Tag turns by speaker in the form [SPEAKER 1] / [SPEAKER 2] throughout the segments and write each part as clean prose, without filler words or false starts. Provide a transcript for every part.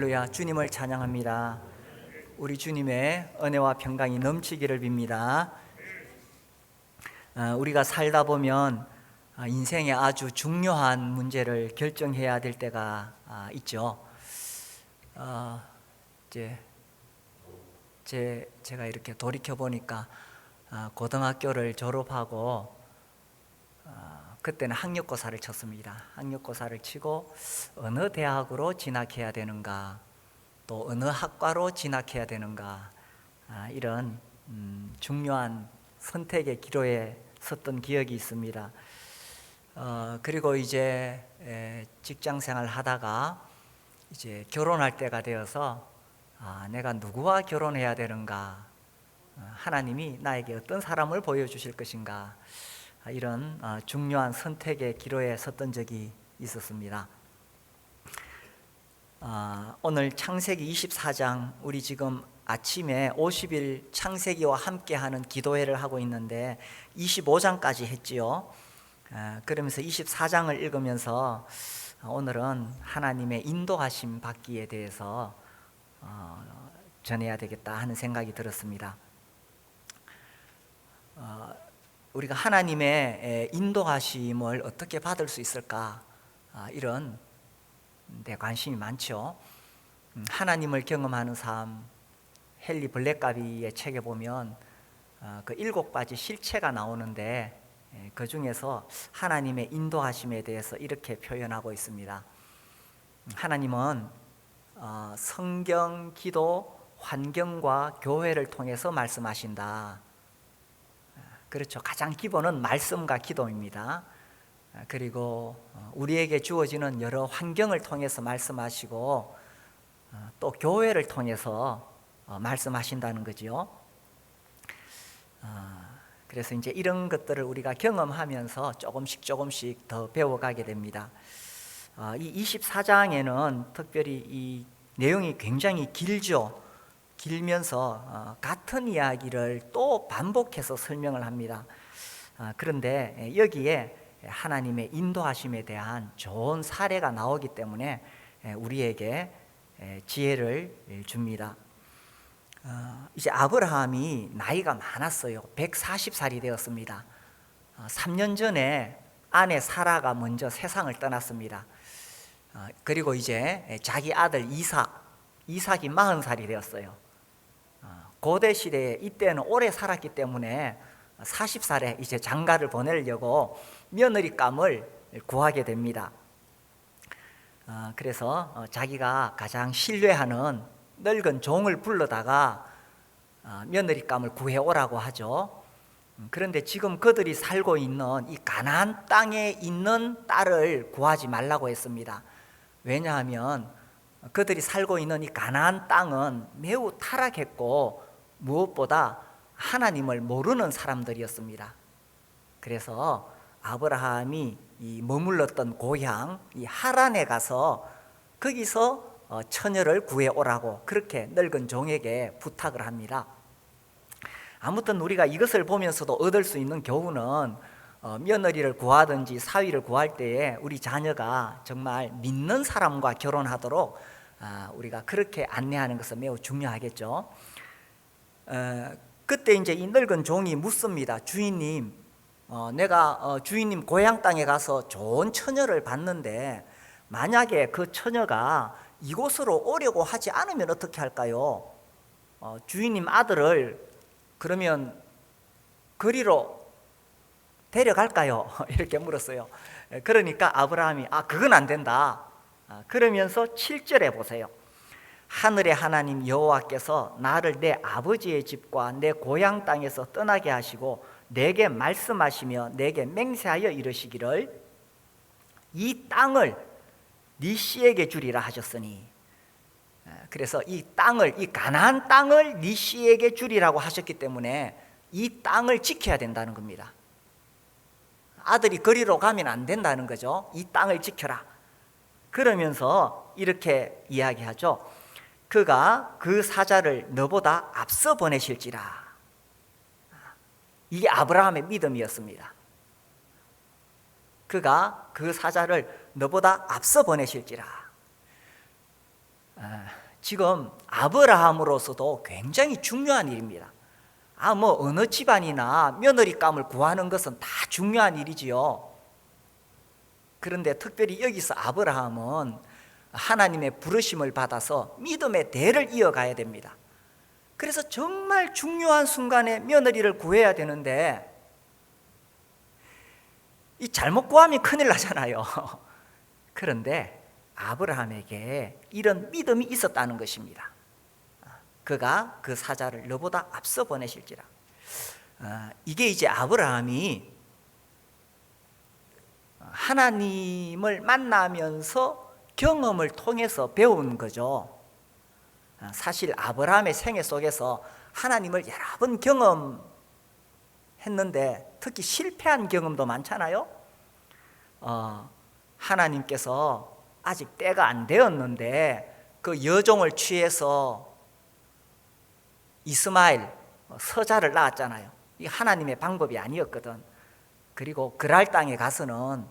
[SPEAKER 1] 할렐루야, 주님을 찬양합니다. 우리 주님의 은혜와 평강이 넘치기를 빕니다. 우리가 살다 보면 인생의 아주 중요한 문제를 결정해야 될 때가 있죠. 제가 이렇게 돌이켜 보니까 고등학교를 졸업하고 그때는 학력고사를 쳤습니다. 학력고사를 치고 어느 대학으로 진학해야 되는가, 또 어느 학과로 진학해야 되는가, 이런 중요한 선택의 기로에 섰던 기억이 있습니다. 그리고 이제 직장생활 하다가 이제 결혼할 때가 되어서 내가 누구와 결혼해야 되는가, 하나님이 나에게 어떤 사람을 보여주실 것인가, 이런 중요한 선택의 기로에 섰던 적이 있었습니다. 오늘 창세기 24장, 우리 지금 아침에 50일 창세기와 함께하는 기도회를 하고 있는데 25장까지 했지요. 그러면서 24장을 읽으면서 오늘은 하나님의 인도하심 받기에 대해서 전해야 되겠다 하는 생각이 들었습니다. 우리가 하나님의 인도하심을 어떻게 받을 수 있을까, 이런 데 관심이 많죠. 하나님을 경험하는 삶, 헨리 블랙가비의 책에 보면 그 7가지 실체가 나오는데 그 중에서 하나님의 인도하심에 대해서 이렇게 표현하고 있습니다. 하나님은 성경, 기도, 환경과 교회를 통해서 말씀하신다. 그렇죠. 가장 기본은 말씀과 기도입니다. 그리고 우리에게 주어지는 여러 환경을 통해서 말씀하시고 또 교회를 통해서 말씀하신다는 거죠. 그래서 이제 이런 것들을 우리가 경험하면서 조금씩 더 배워가게 됩니다. 이 24장에는 특별히 이 내용이 굉장히 길죠. 길면서 같은 이야기를 또 반복해서 설명을 합니다. 그런데 여기에 하나님의 인도하심에 대한 좋은 사례가 나오기 때문에 우리에게 지혜를 줍니다. 이제 아브라함이 나이가 많았어요. 140살이 되었습니다. 3년 전에 아내 사라가 먼저 세상을 떠났습니다. 그리고 이제 자기 아들 이삭이 40살이 되었어요. 고대 시대에 이때는 오래 살았기 때문에 40살에 이제 장가를 보내려고 며느리감을 구하게 됩니다. 그래서 자기가 가장 신뢰하는 늙은 종을 불러다가 며느리감을 구해오라고 하죠. 그런데 지금 그들이 살고 있는 이 가나안 땅에 있는 딸을 구하지 말라고 했습니다. 왜냐하면 그들이 살고 있는 이 가나안 땅은 매우 타락했고 무엇보다 하나님을 모르는 사람들이었습니다. 그래서 아브라함이 이 머물렀던 고향 이 하란에 가서 거기서 처녀를 구해오라고 그렇게 늙은 종에게 부탁을 합니다. 아무튼 우리가 이것을 보면서도 얻을 수 있는 교훈은 며느리를 구하든지 사위를 구할 때에 우리 자녀가 정말 믿는 사람과 결혼하도록 우리가 그렇게 안내하는 것은 매우 중요하겠죠. 그때 이제 이 늙은 종이 묻습니다. 주인님, 내가 주인님 고향 땅에 가서 좋은 처녀를 봤는데 만약에 그 처녀가 이곳으로 오려고 하지 않으면 어떻게 할까요? 주인님 아들을 그러면 거리로 데려갈까요? 이렇게 물었어요. 그러니까 아브라함이 그건 안 된다. 그러면서 7절에 보세요. 하늘의 하나님 여호와께서 나를 내 아버지의 집과 내 고향 땅에서 떠나게 하시고 내게 말씀하시며 내게 맹세하여 이르시기를 이 땅을 네 씨에게 주리라 하셨으니, 그래서 이 땅을, 이 가나안 땅을 네 씨에게 주리라고 하셨기 때문에 이 땅을 지켜야 된다는 겁니다. 아들이 거리로 가면 안 된다는 거죠. 이 땅을 지켜라. 그러면서 이렇게 이야기하죠. 그가 그 사자를 너보다 앞서 보내실지라. 이게 아브라함의 믿음이었습니다. 그가 그 사자를 너보다 앞서 보내실지라. 지금 아브라함으로서도 굉장히 중요한 일입니다. 뭐 어느 집안이나 며느리감을 구하는 것은 다 중요한 일이지요. 그런데 특별히 여기서 아브라함은 하나님의 부르심을 받아서 믿음의 대를 이어가야 됩니다. 그래서 정말 중요한 순간에 며느리를 구해야 되는데 이 잘못 구하면 큰일 나잖아요. 그런데 아브라함에게 이런 믿음이 있었다는 것입니다. 그가 그 사자를 너보다 앞서 보내실지라. 이게 이제 아브라함이 하나님을 만나면서 경험을 통해서 배운 거죠. 사실 아브라함의 생애 속에서 하나님을 여러 번 경험했는데 특히 실패한 경험도 많잖아요. 하나님께서 아직 때가 안 되었는데 그 여종을 취해서 이스마엘 서자를 낳았잖아요. 이게 하나님의 방법이 아니었거든. 그리고 그랄 땅에 가서는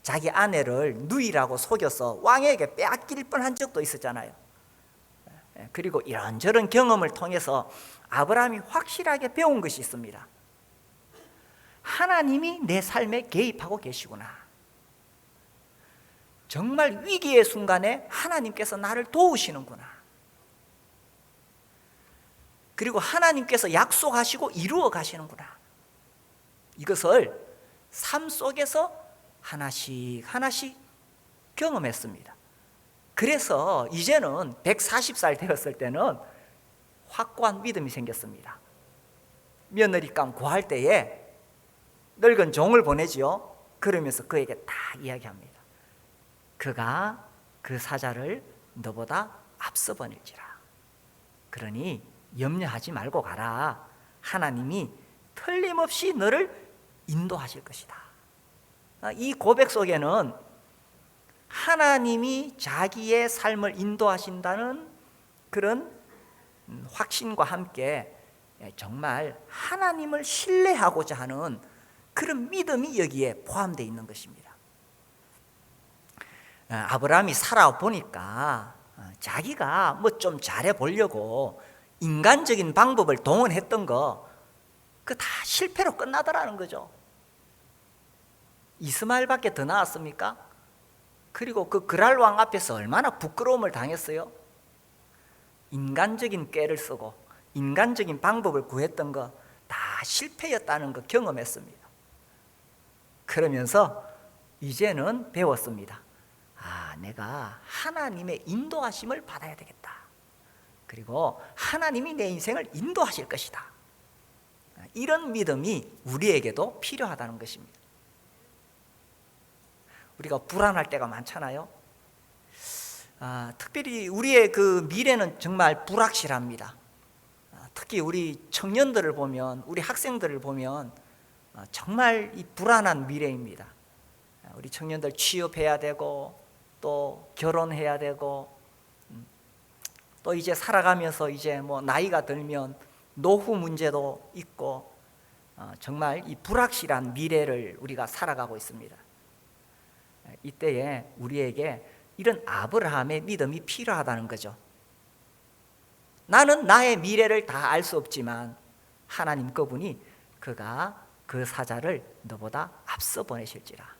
[SPEAKER 1] 자기 아내를 누이라고 속여서 왕에게 빼앗길 뻔한 적도 있었잖아요. 그리고 이런저런 경험을 통해서 아브라함이 확실하게 배운 것이 있습니다. 하나님이 내 삶에 개입하고 계시구나. 정말 위기의 순간에 하나님께서 나를 도우시는구나. 그리고 하나님께서 약속하시고 이루어 가시는구나. 이것을 삶 속에서 하나씩 하나씩 경험했습니다. 그래서 이제는 140살 되었을 때는 확고한 믿음이 생겼습니다. 며느리감 구할 때에 늙은 종을 보내지요. 그러면서 그에게 다 이야기합니다. 그가 그 사자를 너보다 앞서 보낼지라. 그러니 염려하지 말고 가라. 하나님이 틀림없이 너를 인도하실 것이다. 이 고백 속에는 하나님이 자기의 삶을 인도하신다는 그런 확신과 함께 정말 하나님을 신뢰하고자 하는 그런 믿음이 여기에 포함되어 있는 것입니다. 아브라함이 살아보니까 자기가 뭐 좀 잘해 보려고 인간적인 방법을 동원했던 거 그 다 실패로 끝나더라는 거죠. 이스마엘밖에 더 나았습니까? 그리고 그 그랄 왕 앞에서 얼마나 부끄러움을 당했어요. 인간적인 꾀를 쓰고 인간적인 방법을 구했던 거 다 실패였다는 거 경험했습니다. 그러면서 이제는 배웠습니다. 내가 하나님의 인도하심을 받아야 되겠다. 그리고 하나님이 내 인생을 인도하실 것이다. 이런 믿음이 우리에게도 필요하다는 것입니다. 우리가 불안할 때가 많잖아요. 특별히 우리의 그 미래는 정말 불확실합니다. 특히 우리 청년들을 보면, 우리 학생들을 보면 정말 이 불안한 미래입니다. 우리 청년들 취업해야 되고 또 결혼해야 되고 또 이제 살아가면서 이제 뭐 나이가 들면 노후 문제도 있고 정말 이 불확실한 미래를 우리가 살아가고 있습니다. 이때에 우리에게 이런 아브라함의 믿음이 필요하다는 거죠. 나는 나의 미래를 다 알 수 없지만 하나님 그분이 그가 그 사자를 너보다 앞서 보내실지라.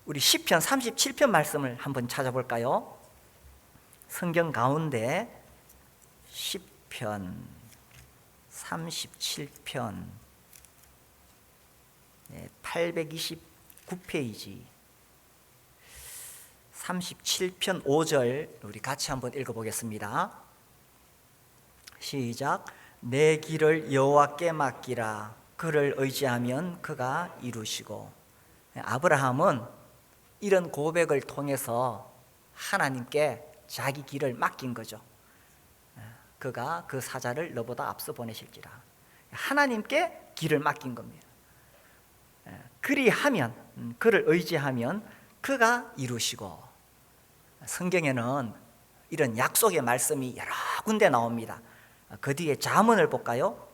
[SPEAKER 1] 우리 시편 37편 말씀을 한번 찾아볼까요? 성경 가운데 시편 37편 829페이지 37편 5절 우리 같이 한번 읽어보겠습니다. 시작. 내 길을 여호와께 맡기라. 그를 의지하면 그가 이루시고. 아브라함은 이런 고백을 통해서 하나님께 자기 길을 맡긴 거죠. 그가 그 사자를 너보다 앞서 보내실지라. 하나님께 길을 맡긴 겁니다. 그리하면, 그를 의지하면 그가 이루시고. 성경에는 이런 약속의 말씀이 여러 군데 나옵니다. 그 뒤에 잠언을 볼까요?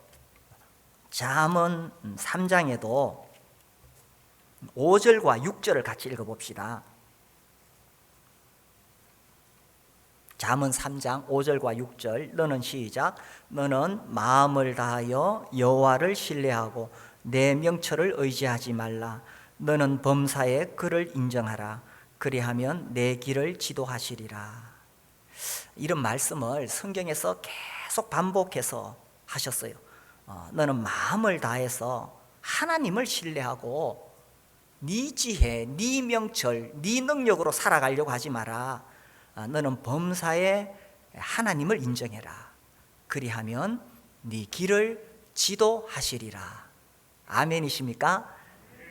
[SPEAKER 1] 잠언 3장에도 5절과 6절을 같이 읽어봅시다. 잠언 3장 5절과 6절. 너는 시작. 너는 마음을 다하여 여호와를 신뢰하고 내 명철을 의지하지 말라. 너는 범사에 그를 인정하라. 그리하면 내 길을 지도하시리라. 이런 말씀을 성경에서 계속 반복해서 하셨어요. 너는 마음을 다해서 하나님을 신뢰하고 네 지혜, 네 명철, 네 능력으로 살아가려고 하지 마라. 너는 범사에 하나님을 인정해라. 그리하면 네 길을 지도하시리라. 아멘이십니까?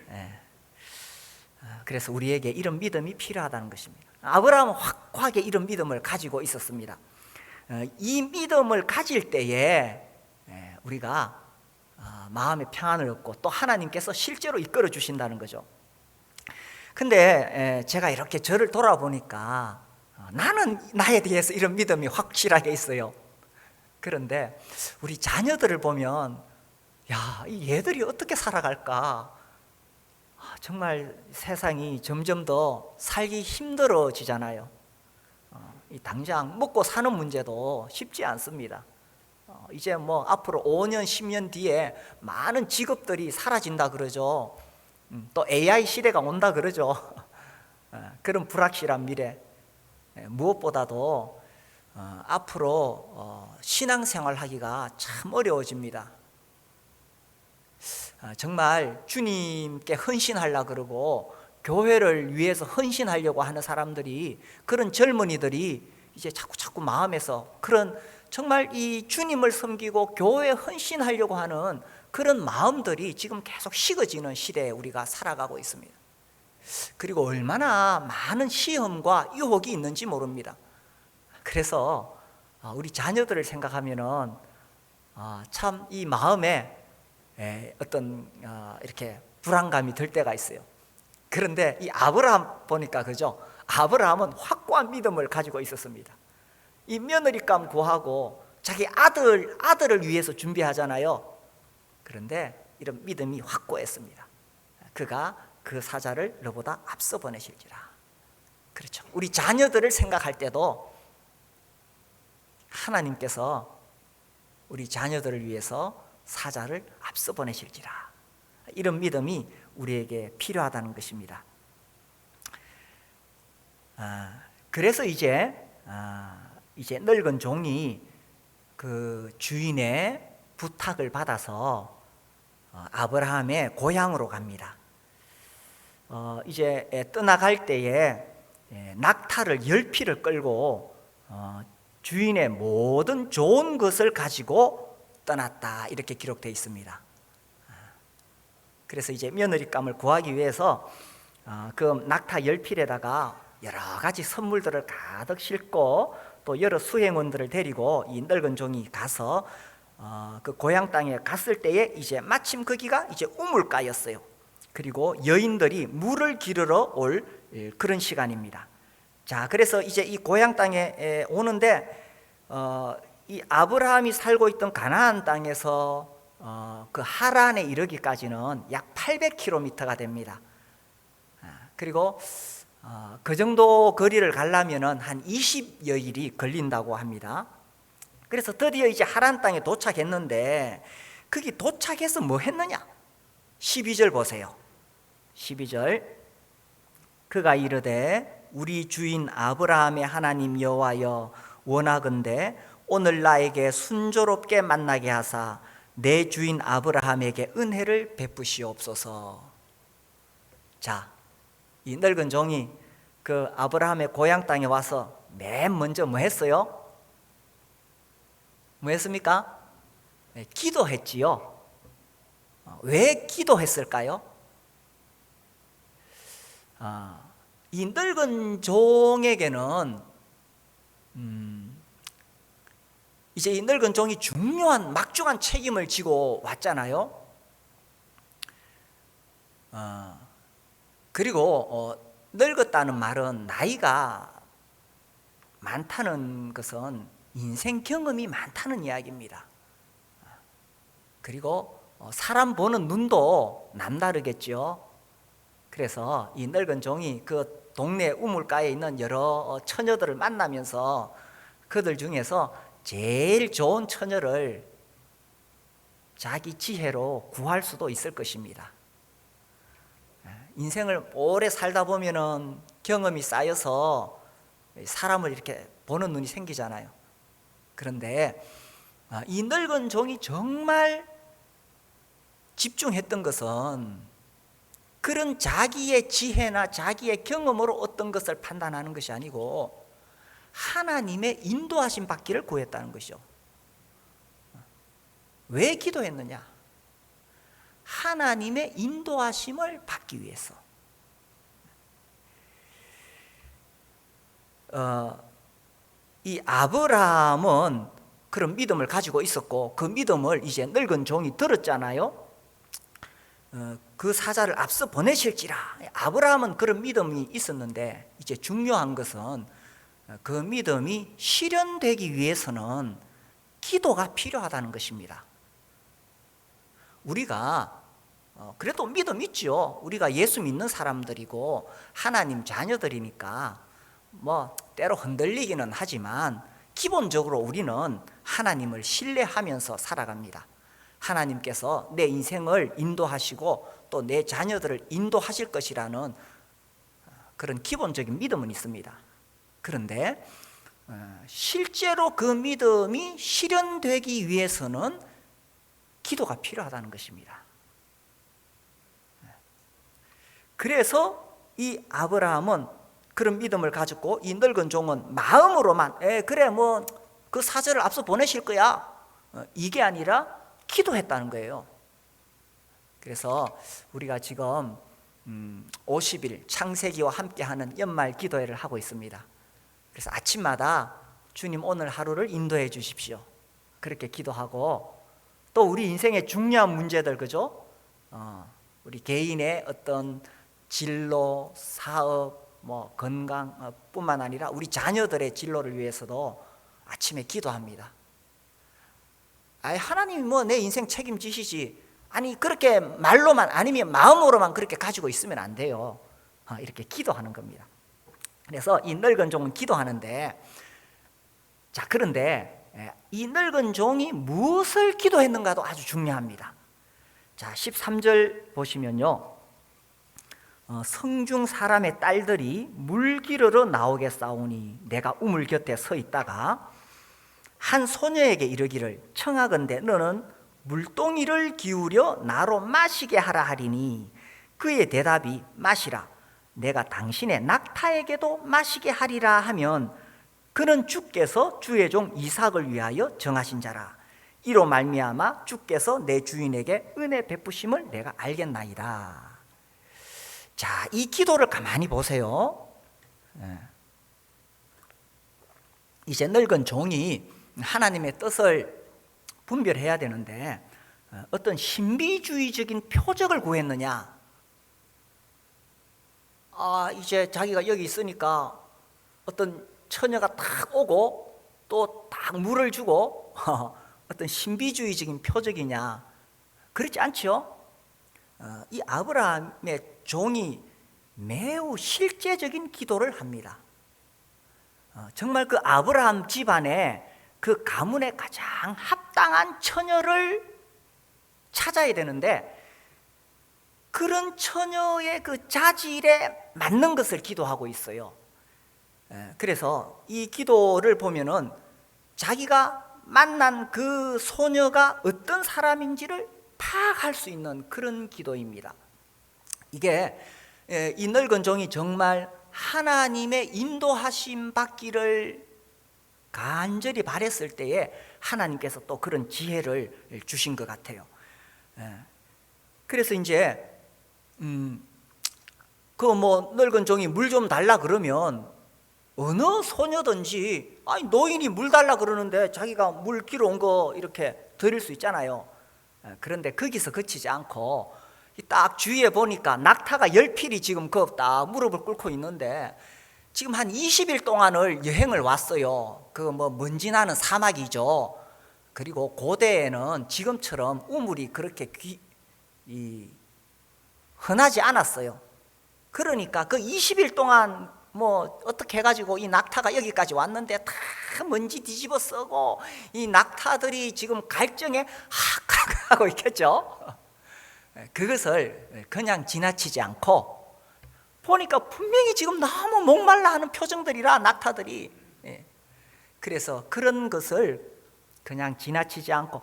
[SPEAKER 1] 네. 그래서 우리에게 이런 믿음이 필요하다는 것입니다. 아브라함은 확고하게 이런 믿음을 가지고 있었습니다. 이 믿음을 가질 때에 우리가 마음의 평안을 얻고 또 하나님께서 실제로 이끌어 주신다는 거죠. 근데 제가 이렇게 저를 돌아보니까 나는 나에 대해서 이런 믿음이 확실하게 있어요. 그런데 우리 자녀들을 보면 야, 이 얘들이 어떻게 살아갈까? 정말 세상이 점점 더 살기 힘들어지잖아요. 당장 먹고 사는 문제도 쉽지 않습니다. 이제 뭐 앞으로 5년, 10년 뒤에 많은 직업들이 사라진다 그러죠. 또 AI 시대가 온다 그러죠. 그런 불확실한 미래. 무엇보다도 앞으로 신앙생활 하기가 참 어려워집니다. 정말 주님께 헌신하려고 그러고 교회를 위해서 헌신하려고 하는 사람들이, 그런 젊은이들이 이제 자꾸 마음에서 그런 정말 이 주님을 섬기고 교회에 헌신하려고 하는 그런 마음들이 지금 계속 식어지는 시대에 우리가 살아가고 있습니다. 그리고 얼마나 많은 시험과 유혹이 있는지 모릅니다. 그래서 우리 자녀들을 생각하면은 참 이 마음에 어떤 이렇게 불안감이 들 때가 있어요. 그런데 이 아브라함 보니까 그죠? 아브라함은 확고한 믿음을 가지고 있었습니다. 이 며느리감 구하고 자기 아들을 위해서 준비하잖아요. 그런데 이런 믿음이 확고했습니다. 그가 그 사자를 너보다 앞서 보내실지라. 그렇죠. 우리 자녀들을 생각할 때도 하나님께서 우리 자녀들을 위해서 사자를 앞서 보내실지라. 이런 믿음이 우리에게 필요하다는 것입니다. 그래서 이제 늙은 종이 그 주인의 부탁을 받아서 아브라함의 고향으로 갑니다. 이제 떠나갈 때에 낙타를 10匹를 끌고 주인의 모든 좋은 것을 가지고 떠났다, 이렇게 기록되어 있습니다. 그래서 이제 며느리감을 구하기 위해서 그 낙타 10匹에다가 여러 가지 선물들을 가득 싣고 또 여러 수행원들을 데리고 이 늙은 종이 가서 그 고향 땅에 갔을 때에 이제 마침 거기가 이제 우물가였어요. 그리고 여인들이 물을 기르러 올 그런 시간입니다. 자, 그래서 이제 이 고향 땅에 오는데 이 아브라함이 살고 있던 가나안 땅에서 그 하란에 이르기까지는 약 800km가 됩니다. 그리고 그 정도 거리를 가려면은 한 20여일이 걸린다고 합니다. 그래서 드디어 이제 하란 땅에 도착했는데 거기 도착해서 뭐 했느냐? 12절 보세요. 12절. 그가 이르되 우리 주인 아브라함의 하나님 여호와여, 원하건대 오늘 나에게 순조롭게 만나게 하사 내 주인 아브라함에게 은혜를 베푸시옵소서. 자, 이 늙은 종이 그 아브라함의 고향 땅에 와서 맨 먼저 뭐 했어요? 뭐 했습니까? 기도했지요. 왜 기도했을까요? 이 늙은 종에게는 이제 이 늙은 종이 중요한 막중한 책임을 지고 왔잖아요. 그리고 늙었다는 말은 나이가 많다는 것은 인생 경험이 많다는 이야기입니다. 그리고 사람 보는 눈도 남다르겠죠. 그래서 이 늙은 종이 그 동네 우물가에 있는 여러 처녀들을 만나면서 그들 중에서 제일 좋은 처녀를 자기 지혜로 구할 수도 있을 것입니다. 인생을 오래 살다 보면은 경험이 쌓여서 사람을 이렇게 보는 눈이 생기잖아요. 그런데 이 늙은 종이 정말 집중했던 것은 그런 자기의 지혜나 자기의 경험으로 어떤 것을 판단하는 것이 아니고 하나님의 인도하심 받기를 구했다는 것이죠. 왜 기도했느냐? 하나님의 인도하심을 받기 위해서. 이 아브라함은 그런 믿음을 가지고 있었고 그 믿음을 이제 늙은 종이 들었잖아요. 그 사자를 앞서 보내실지라. 아브라함은 그런 믿음이 있었는데 이제 중요한 것은 그 믿음이 실현되기 위해서는 기도가 필요하다는 것입니다. 우리가 그래도 믿음 있죠. 우리가 예수 믿는 사람들이고 하나님 자녀들이니까 뭐 때로 흔들리기는 하지만 기본적으로 우리는 하나님을 신뢰하면서 살아갑니다. 하나님께서 내 인생을 인도하시고 또 내 자녀들을 인도하실 것이라는 그런 기본적인 믿음은 있습니다. 그런데 실제로 그 믿음이 실현되기 위해서는 기도가 필요하다는 것입니다. 그래서 이 아브라함은 그런 믿음을 가졌고 이 늙은 종은 마음으로만 그래 뭐 그 사자를 앞서 보내실 거야 이게 아니라 기도했다는 거예요. 그래서 우리가 지금 50일 창세기와 함께하는 연말 기도회를 하고 있습니다. 그래서 아침마다 주님 오늘 하루를 인도해 주십시오 그렇게 기도하고 또 우리 인생의 중요한 문제들 그죠? 우리 개인의 어떤 진로, 사업, 뭐 건강 뿐만 아니라 우리 자녀들의 진로를 위해서도 아침에 기도합니다. 하나님이 뭐 내 인생 책임지시지. 아니 그렇게 말로만 아니면 마음으로만 그렇게 가지고 있으면 안 돼요. 이렇게 기도하는 겁니다. 그래서 이 늙은 종은 기도하는데 자 그런데 이 늙은 종이 무엇을 기도했는가도 아주 중요합니다. 자 13절 보시면요. 성중 사람의 딸들이 물 기르러 나오겠사오니 내가 우물 곁에 서 있다가 한 소녀에게 이르기를 청하건대 너는 물동이를 기울여 나로 마시게 하라 하리니 그의 대답이 마시라 내가 당신의 낙타에게도 마시게 하리라 하면 그는 주께서 주의 종 이삭을 위하여 정하신 자라 이로 말미암아 주께서 내 주인에게 은혜 베푸심을 내가 알겠나이다. 자, 이 기도를 가만히 보세요. 이제 늙은 종이 하나님의 뜻을 분별해야 되는데 어떤 신비주의적인 표적을 구했느냐? 이제 자기가 여기 있으니까 어떤 처녀가 딱 오고 또 딱 물을 주고 어떤 신비주의적인 표적이냐? 그렇지 않죠? 이 아브라함의 종이 매우 실제적인 기도를 합니다. 정말 그 아브라함 집안에 그 가문에 가장 합당한 처녀를 찾아야 되는데 그런 처녀의 그 자질에 맞는 것을 기도하고 있어요. 그래서 이 기도를 보면은 자기가 만난 그 소녀가 어떤 사람인지를 파악할 수 있는 그런 기도입니다. 이게 이 늙은 종이 정말 하나님의 인도하심 받기를 간절히 바랬을 때에 하나님께서 또 그런 지혜를 주신 것 같아요. 그래서 이제 그 뭐 늙은 종이 물 좀 달라 그러면 어느 소녀든지 아니 노인이 물 달라 그러는데 자기가 물 길어 온 거 이렇게 드릴 수 있잖아요. 그런데 거기서 그치지 않고 딱 주위에 보니까 낙타가 10필이 지금 딱 무릎을 꿇고 있는데 지금 한 20일 동안을 여행을 왔어요. 그 뭐 먼지 나는 사막이죠. 그리고 고대에는 지금처럼 우물이 그렇게 흔하지 않았어요. 그러니까 그 20일 동안 뭐 어떻게 해가지고 이 낙타가 여기까지 왔는데 다 먼지 뒤집어 쓰고 이 낙타들이 지금 갈증에 하악 하고 있겠죠. 그것을 그냥 지나치지 않고 보니까 분명히 지금 너무 목말라 하는 표정들이라 낙타들이. 그래서 그런 것을 그냥 지나치지 않고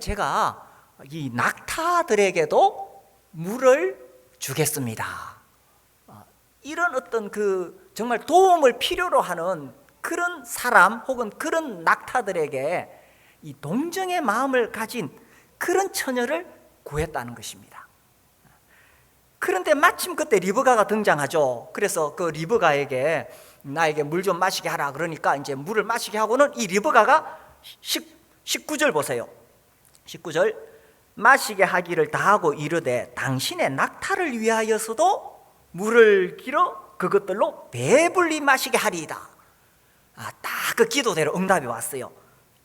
[SPEAKER 1] 제가 이 낙타들에게도 물을 주겠습니다. 이런 어떤 그 정말 도움을 필요로 하는 그런 사람 혹은 그런 낙타들에게 이 동정의 마음을 가진 그런 처녀를 구했다는 것입니다. 그런데 마침 그때 리브가가 등장하죠. 그래서 그 리브가에게 나에게 물 좀 마시게 하라 그러니까 이제 물을 마시게 하고는 이 리브가가 19절 보세요. 19절 마시게 하기를 다하고 이르되 당신의 낙타를 위하여서도 물을 길어 그것들로 배불리 마시게 하리이다. 딱 그 기도대로 응답이 왔어요.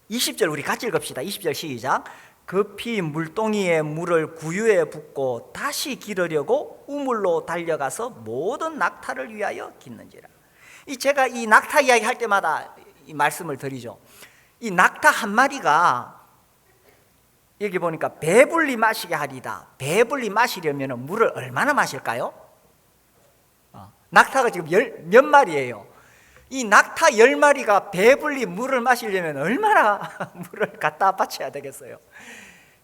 [SPEAKER 1] 20절 우리 같이 읽읍시다. 20절 시작. 급히 물동이에 물을 구유에 붓고 다시 기르려고 우물로 달려가서 모든 낙타를 위하여 깃는지라. 제가 이 낙타 이야기 할 때마다 이 말씀을 드리죠. 이 낙타 한 마리가 여기 보니까 배불리 마시게 하리다. 배불리 마시려면 물을 얼마나 마실까요? 낙타가 지금 몇 마리예요? 이 낙타 10마리가 배불리 물을 마시려면 얼마나 물을 갖다 바쳐야 되겠어요?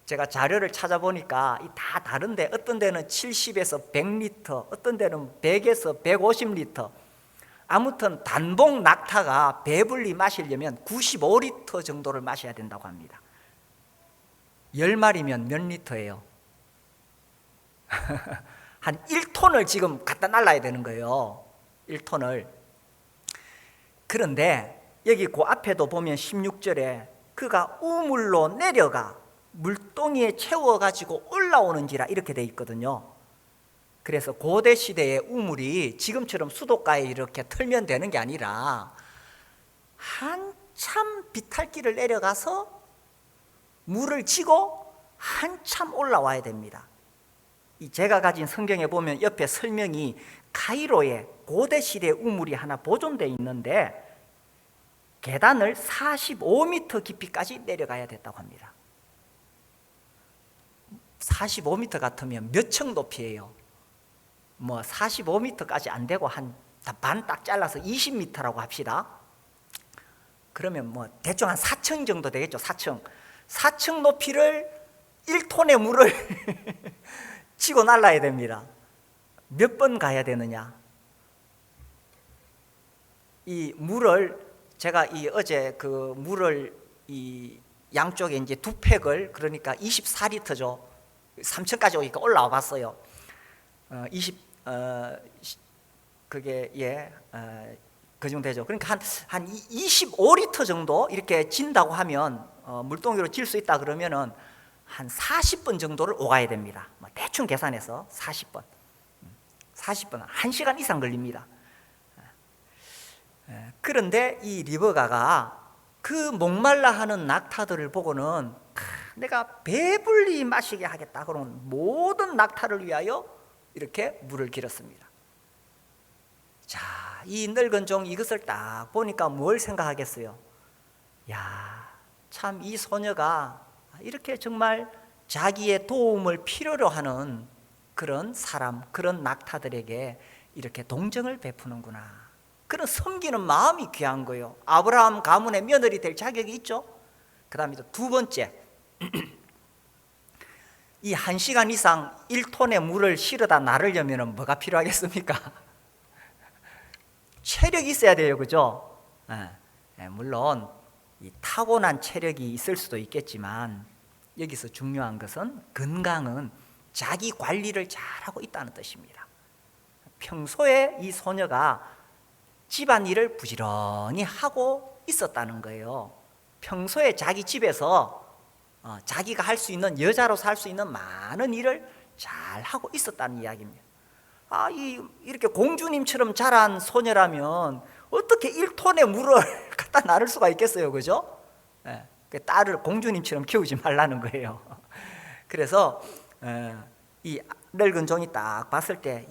[SPEAKER 1] 제가 자료를 찾아보니까 다 다른데 어떤 데는 70에서 100리터, 어떤 데는 100에서 150리터. 아무튼 단봉 낙타가 배불리 마시려면 95리터 정도를 마셔야 된다고 합니다. 10마리면 몇 리터예요? 한 1톤을 지금 갖다 날라야 되는 거예요. 1톤을. 그런데 여기 그 앞에도 보면 16절에 그가 우물로 내려가 물동이에 채워가지고 올라오는지라 이렇게 돼 있거든요. 그래서 고대 시대의 우물이 지금처럼 수도가에 이렇게 털면 되는 게 아니라 한참 비탈길을 내려가서 물을 지고 한참 올라와야 됩니다. 제가 가진 성경에 보면 옆에 설명이 카이로에 고대 시대 우물이 하나 보존되어 있는데 계단을 45m 깊이까지 내려가야 됐다고 합니다. 45m 같으면 몇 층 높이예요? 45m까지 안 되고 한 반 딱 잘라서 20m라고 합시다. 그러면 대충 한 4층 정도 되겠죠. 4층 높이를 1톤의 물을 치고 날라야 됩니다. 몇 번 가야 되느냐? 이 물을 제가 어제 그 물을 양쪽에 이제 두 팩을 그러니까 24리터죠. 3층까지 오니까 올라와 봤어요. 그게 그 정도 되죠. 그러니까 한 25리터 정도 이렇게 진다고 하면 물동이로 질 수 있다 그러면은 한 40번 정도를 오가야 됩니다. 대충 계산해서 40번, 1시간 이상 걸립니다. 그런데 이 리브가가 그 목말라 하는 낙타들을 보고는 내가 배불리 마시게 하겠다 그러면 모든 낙타를 위하여 이렇게 물을 길었습니다. 자, 이 늙은 종 이것을 딱 보니까 뭘 생각하겠어요? 참 이 소녀가 이렇게 정말 자기의 도움을 필요로 하는 그런 사람, 그런 낙타들에게 이렇게 동정을 베푸는구나. 그런 섬기는 마음이 귀한 거예요. 아브라함 가문의 며느리 될 자격이 있죠. 그 다음에 두 번째, 이 1시간 이상 1톤의 물을 실어다 나르려면 뭐가 필요하겠습니까? 체력이 있어야 돼요. 그죠? 물론 이 타고난 체력이 있을 수도 있겠지만 여기서 중요한 것은 건강은 자기 관리를 잘하고 있다는 뜻입니다. 평소에 이 소녀가 집안일을 부지런히 하고 있었다는 거예요. 평소에 자기 집에서 자기가 할 수 있는, 여자로서 할 수 있는 많은 일을 잘 하고 있었다는 이야기입니다. 이렇게 공주님처럼 자란 소녀라면 어떻게 1톤의 물을 갖다 나를 수가 있겠어요, 그죠? 딸을 공주님처럼 키우지 말라는 거예요. 그래서 이 늙은 종이 딱 봤을 때,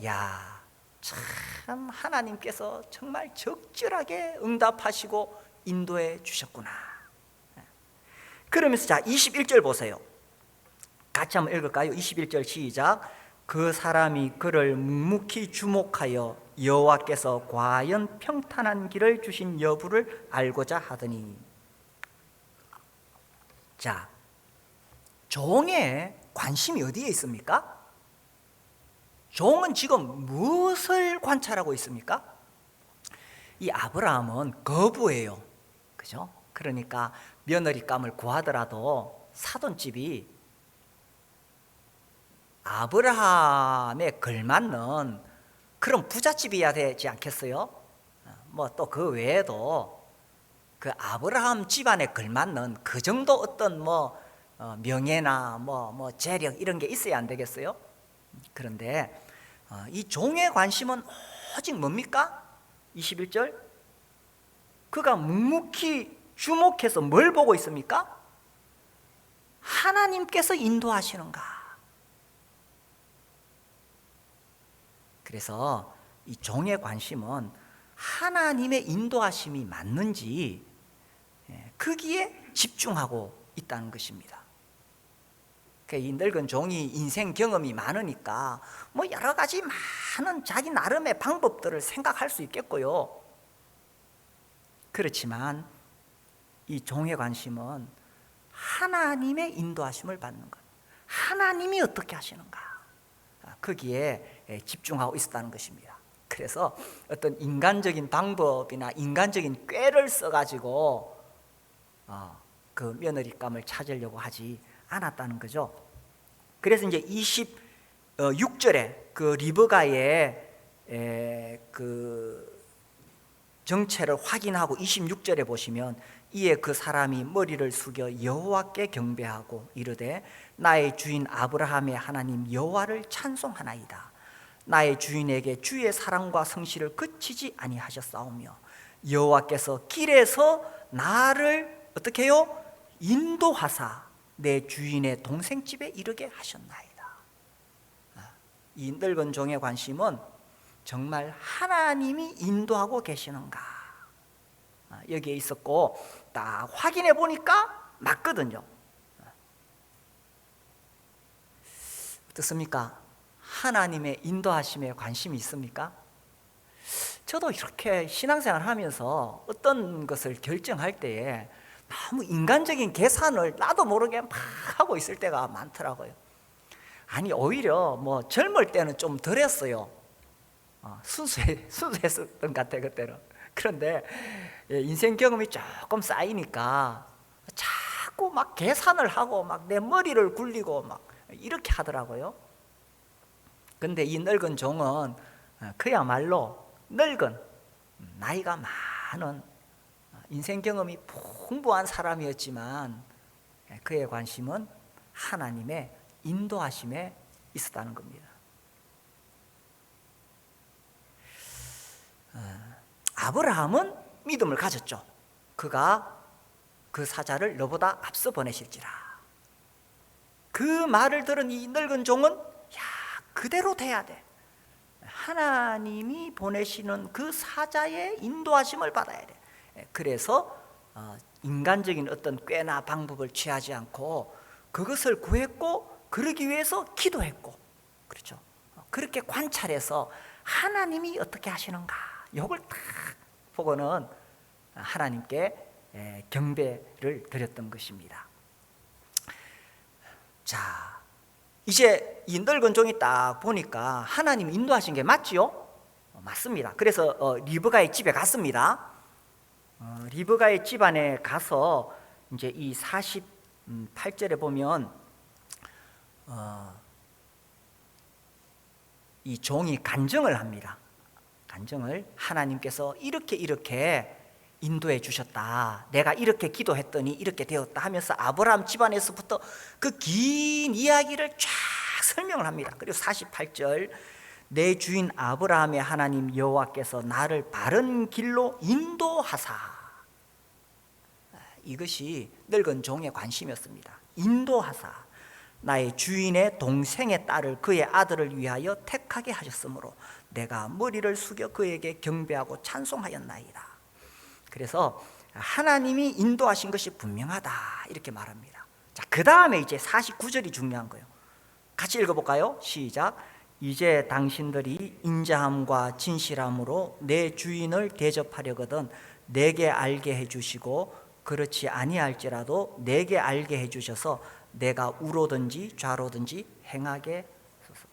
[SPEAKER 1] 참 하나님께서 정말 적절하게 응답하시고 인도해 주셨구나. 그러면서 자 21절 보세요. 같이 한번 읽을까요? 21절 시작. 그 사람이 그를 묵묵히 주목하여 여호와께서 과연 평탄한 길을 주신 여부를 알고자 하더니. 자, 종의 관심이 어디에 있습니까? 종은 지금 무엇을 관찰하고 있습니까? 이 아브라함은 거부예요. 그죠? 그러니까 며느리감을 구하더라도 사돈집이 아브라함에 걸맞는 그런 부잣집이어야 되지 않겠어요? 뭐 또 그 외에도 그 아브라함 집안에 걸맞는 그 정도 어떤 명예나 재력 이런 게 있어야 안 되겠어요? 그런데 이 종의 관심은 오직 뭡니까? 21절 그가 묵묵히 주목해서 뭘 보고 있습니까? 하나님께서 인도하시는가. 그래서 이 종의 관심은 하나님의 인도하심이 맞는지 거기에 집중하고 있다는 것입니다. 이 늙은 종이 인생 경험이 많으니까 여러 가지 많은 자기 나름의 방법들을 생각할 수 있겠고요. 그렇지만 이 종의 관심은 하나님의 인도하심을 받는 것, 하나님이 어떻게 하시는가, 거기에 집중하고 있었다는 것입니다. 그래서 어떤 인간적인 방법이나 인간적인 꾀를 써가지고 그 며느리감을 찾으려고 하지 않았다는 거죠. 그래서 이제 26절에 그 리브가의 그 정체를 확인하고 26절에 보시면 이에 그 사람이 머리를 숙여 여호와께 경배하고 이르되 나의 주인 아브라함의 하나님 여호와를 찬송하나이다. 나의 주인에게 주의 사랑과 성실을 그치지 아니하셨사오며 여호와께서 길에서 나를 어떻게 해요? 인도하사 내 주인의 동생 집에 이르게 하셨나이다. 이 늙은 종의 관심은 정말 하나님이 인도하고 계시는가 여기에 있었고 딱 확인해 보니까 맞거든요. 어떻습니까? 하나님의 인도하심에 관심이 있습니까? 저도 이렇게 신앙생활 하면서 어떤 것을 결정할 때에 너무 인간적인 계산을 나도 모르게 막 하고 있을 때가 많더라고요. 아니 오히려 젊을 때는 좀 덜했어요. 순수했었던 것 같아요 그때는. 그런데 인생 경험이 조금 쌓이니까 자꾸 막 계산을 하고 막 내 머리를 굴리고 막 이렇게 하더라고요. 근데 이 늙은 종은 그야말로 늙은 나이가 많은 인생 경험이 풍부한 사람이었지만 그의 관심은 하나님의 인도하심에 있었다는 겁니다. 아브라함은 믿음을 가졌죠. 그가 그 사자를 너보다 앞서 보내실지라. 그 말을 들은 이 늙은 종은 그대로 돼야 돼. 하나님이 보내시는 그 사자의 인도하심을 받아야 돼. 그래서 인간적인 어떤 꾀나 방법을 취하지 않고 그것을 구했고 그러기 위해서 기도했고, 그렇죠. 그렇게 관찰해서 하나님이 어떻게 하시는가 이걸 딱 보고는 하나님께 경배를 드렸던 것입니다. 자, 이제 이 늙은 종이 딱 보니까 하나님 인도하신 게 맞지요? 맞습니다. 그래서 리브가의 집에 갔습니다. 리브가의 집 안에 가서 이제 이 48절에 보면 이 종이 간증을 합니다. 간증을 하나님께서 이렇게 인도해 주셨다. 내가 이렇게 기도했더니 이렇게 되었다 하면서 아브라함 집안에서부터 그 긴 이야기를 쫙 설명을 합니다. 그리고 48절 내 주인 아브라함의 하나님 여호와께서 나를 바른 길로 인도하사. 이것이 늙은 종의 관심이었습니다. 인도하사 나의 주인의 동생의 딸을 그의 아들을 위하여 택하게 하셨으므로 내가 머리를 숙여 그에게 경배하고 찬송하였나이다. 그래서 하나님이 인도하신 것이 분명하다 이렇게 말합니다. 자, 그 다음에 이제 49절이 중요한 거예요. 같이 읽어볼까요? 시작. 이제 당신들이 인자함과 진실함으로 내 주인을 대접하려거든 내게 알게 해주시고 그렇지 아니할지라도 내게 알게 해주셔서 내가 우로든지 좌로든지 행하게 하소서.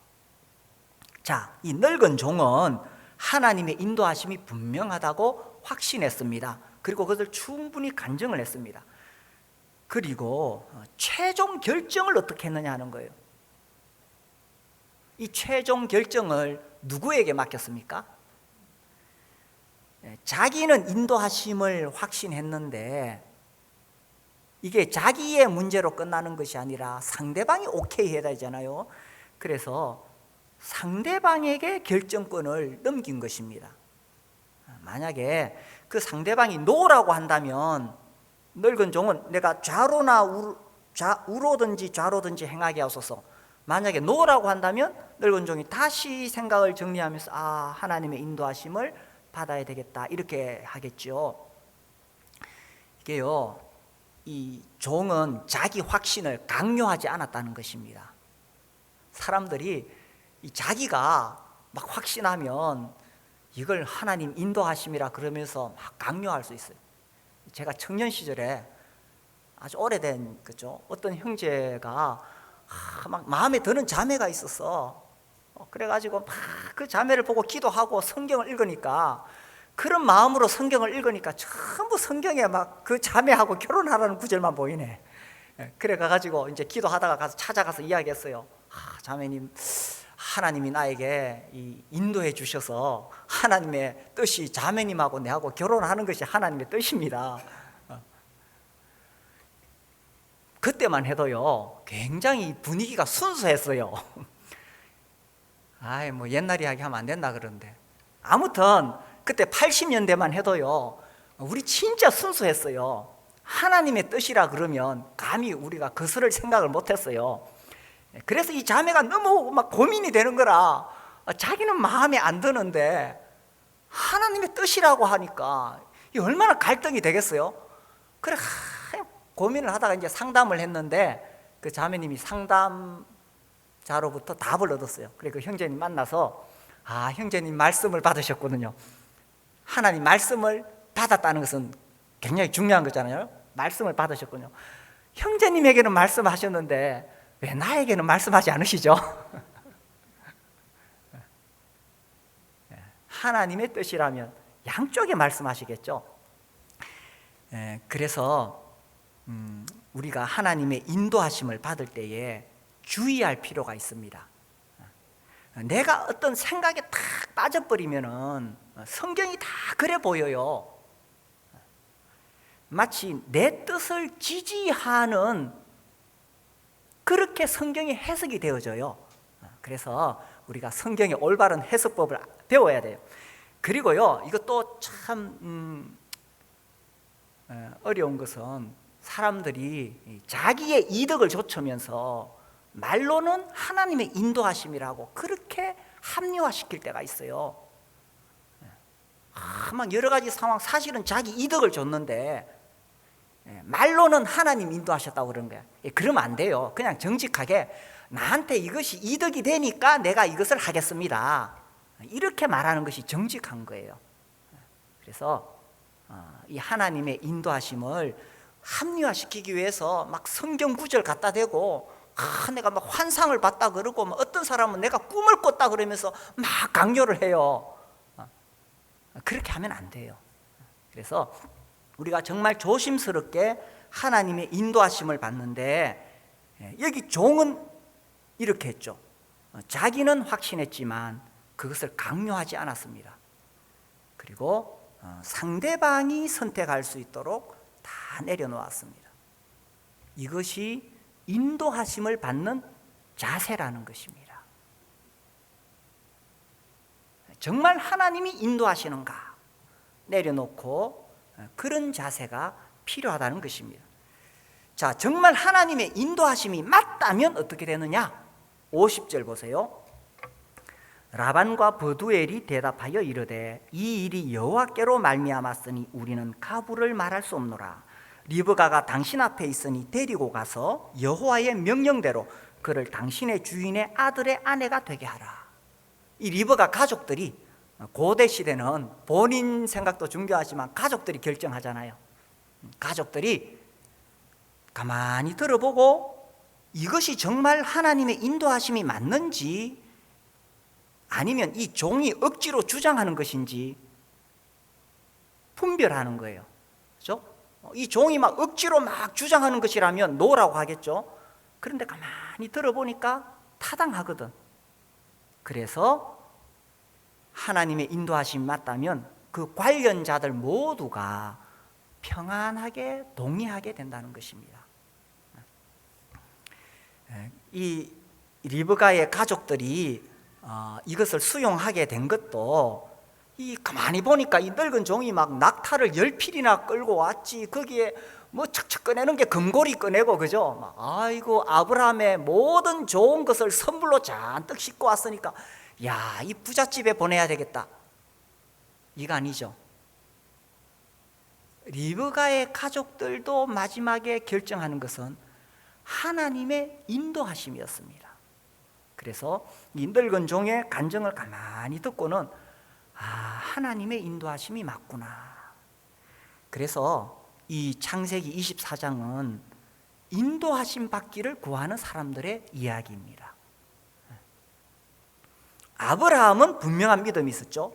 [SPEAKER 1] 자, 이 늙은 종은 하나님의 인도하심이 분명하다고 확신했습니다. 그리고 그것을 충분히 간증을 했습니다. 그리고 최종 결정을 어떻게 했느냐 하는 거예요. 이 최종 결정을 누구에게 맡겼습니까? 자기는 인도하심을 확신했는데 이게 자기의 문제로 끝나는 것이 아니라 상대방이 오케이 해야 되잖아요. 그래서 상대방에게 결정권을 넘긴 것입니다. 만약에 그 상대방이 노라고 한다면 늙은 종은 내가 우로든지 좌로든지 행하게 하소서. 만약에 노라고 한다면 늙은 종이 다시 생각을 정리하면서 하나님의 인도하심을 받아야 되겠다 이렇게 하겠죠. 이게요, 이 종은 자기 확신을 강요하지 않았다는 것입니다. 사람들이 자기가 막 확신하면 이걸 하나님 인도하심이라 그러면서 막 강요할 수 있어요. 제가 청년 시절에 아주 오래된 어떤 형제가 막 마음에 드는 자매가 있었어. 그래가지고 막 그 자매를 보고 기도하고 성경을 읽으니까 그런 마음으로 성경을 읽으니까 전부 성경에 막 그 자매하고 결혼하라는 구절만 보이네. 그래 가지고 이제 기도하다가 가서 찾아가서 이야기했어요. 자매님, 하나님이 나에게 인도해 주셔서 하나님의 뜻이 자매님하고 내하고 결혼하는 것이 하나님의 뜻입니다. 그때만 해도요 굉장히 분위기가 순수했어요. 뭐 옛날 이야기 하면 안 된다 그러는데 아무튼 그때 80년대만 해도요 우리 진짜 순수했어요. 하나님의 뜻이라 그러면 감히 우리가 거스를 생각을 못했어요. 그래서 이 자매가 너무 막 고민이 되는 거라 자기는 마음에 안 드는데 하나님의 뜻이라고 하니까 이 얼마나 갈등이 되겠어요. 그래 고민을 하다가 이제 상담을 했는데 그 자매님이 상담자로부터 답을 얻었어요. 그래 그 형제님 만나서 형제님 말씀을 받으셨거든요. 하나님 말씀을 받았다는 것은 굉장히 중요한 거잖아요. 말씀을 받으셨군요. 형제님에게는 말씀하셨는데 왜 나에게는 말씀하지 않으시죠? 하나님의 뜻이라면 양쪽에 말씀하시겠죠. 그래서 우리가 하나님의 인도하심을 받을 때에 주의할 필요가 있습니다. 내가 어떤 생각에 탁 빠져버리면은 성경이 다 그래 보여요. 마치 내 뜻을 지지하는 그렇게 성경이 해석이 되어져요. 그래서 우리가 성경의 올바른 해석법을 배워야 돼요. 그리고요 이것도 참 어려운 것은 사람들이 자기의 이득을 좇으면서 말로는 하나님의 인도하심이라고 그렇게 합리화시킬 때가 있어요. 막 여러 가지 상황, 사실은 자기 이득을 줬는데 말로는 하나님 인도하셨다고 그러는 거야. 그러면 안 돼요. 그냥 정직하게 나한테 이것이 이득이 되니까 내가 이것을 하겠습니다, 이렇게 말하는 것이 정직한 거예요. 그래서 이 하나님의 인도하심을 합리화시키기 위해서 막 성경 구절 갖다 대고 내가 막 환상을 봤다 그러고 어떤 사람은 내가 꿈을 꿨다 그러면서 막 강요를 해요. 그렇게 하면 안 돼요. 그래서 우리가 정말 조심스럽게 하나님의 인도하심을 받는데 여기 종은 이렇게 했죠. 자기는 확신했지만 그것을 강요하지 않았습니다. 그리고 상대방이 선택할 수 있도록 다 내려놓았습니다. 이것이 인도하심을 받는 자세라는 것입니다. 정말 하나님이 인도하시는가 내려놓고 그런 자세가 필요하다는 것입니다. 자, 정말 하나님의 인도하심이 맞다면 어떻게 되느냐? 50절 보세요. 라반과 버두엘이 대답하여 이르되 이 일이 여호와께로 말미암았으니 우리는 가부를 말할 수 없노라. 리브가가 당신 앞에 있으니 데리고 가서 여호와의 명령대로 그를 당신의 주인의 아들의 아내가 되게 하라. 이 리브가 가족들이, 고대 시대는 본인 생각도 중요하지만 가족들이 결정하잖아요. 가족들이 가만히 들어보고 이것이 정말 하나님의 인도하심이 맞는지, 아니면 이 종이 억지로 주장하는 것인지 분별하는 거예요. 그렇죠? 이 종이 막 억지로 막 주장하는 것이라면 노라고 하겠죠. 그런데 가만히 들어보니까 타당하거든. 그래서 하나님의 인도하심이 맞다면 그 관련자들 모두가 평안하게 동의하게 된다는 것입니다. 이 리브가의 가족들이 이것을 수용하게 된 것도, 이 가만히 보니까 이 늙은 종이 막 낙타를 10필이나 끌고 왔지, 거기에 뭐 척척 꺼내는 게 금고리 꺼내고, 그죠? 막 아이고, 아브라함의 모든 좋은 것을 선물로 잔뜩 싣고 왔으니까 야, 이 부잣집에 보내야 되겠다, 이거 아니죠. 리브가의 가족들도 마지막에 결정하는 것은 하나님의 인도하심이었습니다. 그래서 이 늙은 종의 간증을 가만히 듣고는 하나님의 인도하심이 맞구나. 그래서 이 창세기 24장은 인도하심 받기를 구하는 사람들의 이야기입니다. 아브라함은 분명한 믿음이 있었죠.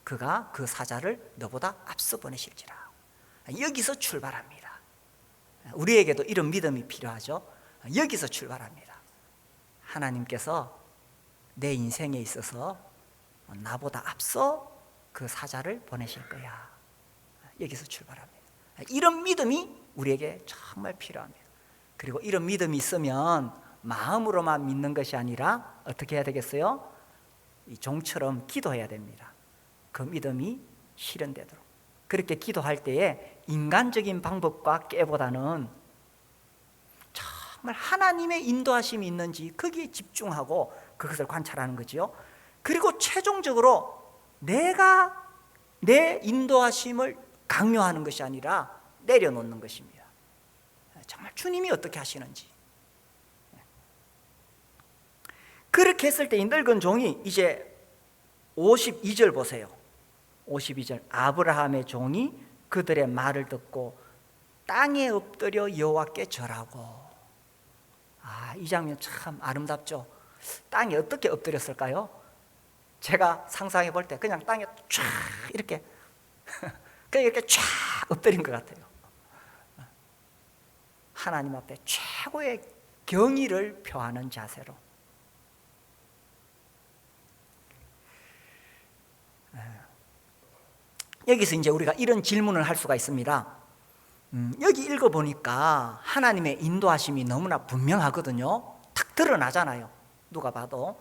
[SPEAKER 1] 그가 그 사자를 너보다 앞서 보내실지라. 여기서 출발합니다. 우리에게도 이런 믿음이 필요하죠. 여기서 출발합니다. 하나님께서 내 인생에 있어서 나보다 앞서 그 사자를 보내실 거야. 여기서 출발합니다. 이런 믿음이 우리에게 정말 필요합니다. 그리고 이런 믿음이 있으면 마음으로만 믿는 것이 아니라 어떻게 해야 되겠어요? 이 종처럼 기도해야 됩니다. 그 믿음이 실현되도록. 그렇게 기도할 때에 인간적인 방법과 깨보다는 정말 하나님의 인도하심이 있는지 거기에 집중하고 그것을 관찰하는 거죠. 그리고 최종적으로 내가 내 인도하심을 강요하는 것이 아니라 내려놓는 것입니다. 정말 주님이 어떻게 하시는지. 그렇게 했을 때 이 늙은 종이 이제 52절 보세요. 52절, 아브라함의 종이 그들의 말을 듣고 땅에 엎드려 여호와께 절하고. 이 장면 참 아름답죠. 땅에 어떻게 엎드렸을까요? 제가 상상해 볼 때 그냥 땅에 쫙 이렇게 그냥 이렇게 쫙 엎드린 것 같아요. 하나님 앞에 최고의 경의를 표하는 자세로. 여기서 이제 우리가 이런 질문을 할 수가 있습니다. 여기 읽어보니까 하나님의 인도하심이 너무나 분명하거든요. 탁 드러나잖아요, 누가 봐도.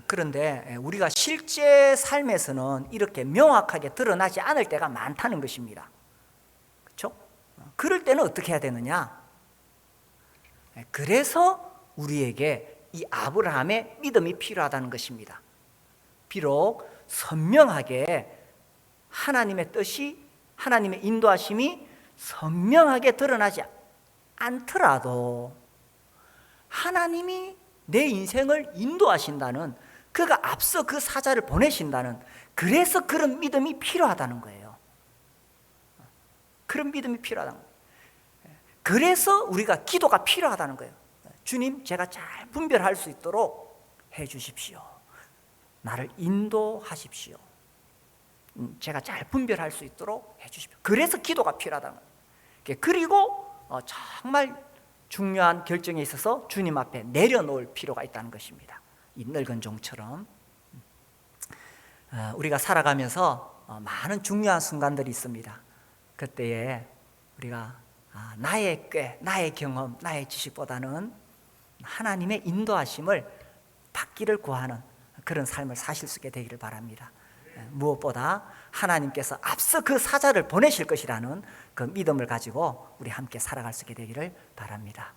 [SPEAKER 1] 그런데 우리가 실제 삶에서는 이렇게 명확하게 드러나지 않을 때가 많다는 것입니다. 그렇죠? 그럴 때는 어떻게 해야 되느냐? 그래서 우리에게 이 아브라함의 믿음이 필요하다는 것입니다. 비록 선명하게 하나님의 뜻이, 하나님의 인도하심이 선명하게 드러나지 않더라도 하나님이 내 인생을 인도하신다는, 그가 앞서 그 사자를 보내신다는, 그래서 그런 믿음이 필요하다는 거예요. 그런 믿음이 필요하다는 거예요. 그래서 우리가 기도가 필요하다는 거예요. 주님, 제가 잘 분별할 수 있도록 해 주십시오. 나를 인도하십시오. 제가 잘 분별할 수 있도록 해 주십시오. 그래서 기도가 필요하다는 거예요. 그리고 정말 중요한 결정에 있어서 주님 앞에 내려놓을 필요가 있다는 것입니다. 이 늙은 종처럼 우리가 살아가면서 많은 중요한 순간들이 있습니다. 그때에 우리가 나의 꾀, 나의 경험, 나의 지식보다는 하나님의 인도하심을 받기를 구하는 그런 삶을 사실 수 있게 되기를 바랍니다. 무엇보다 하나님께서 앞서 그 사자를 보내실 것이라는 그 믿음을 가지고 우리 함께 살아갈 수 있게 되기를 바랍니다.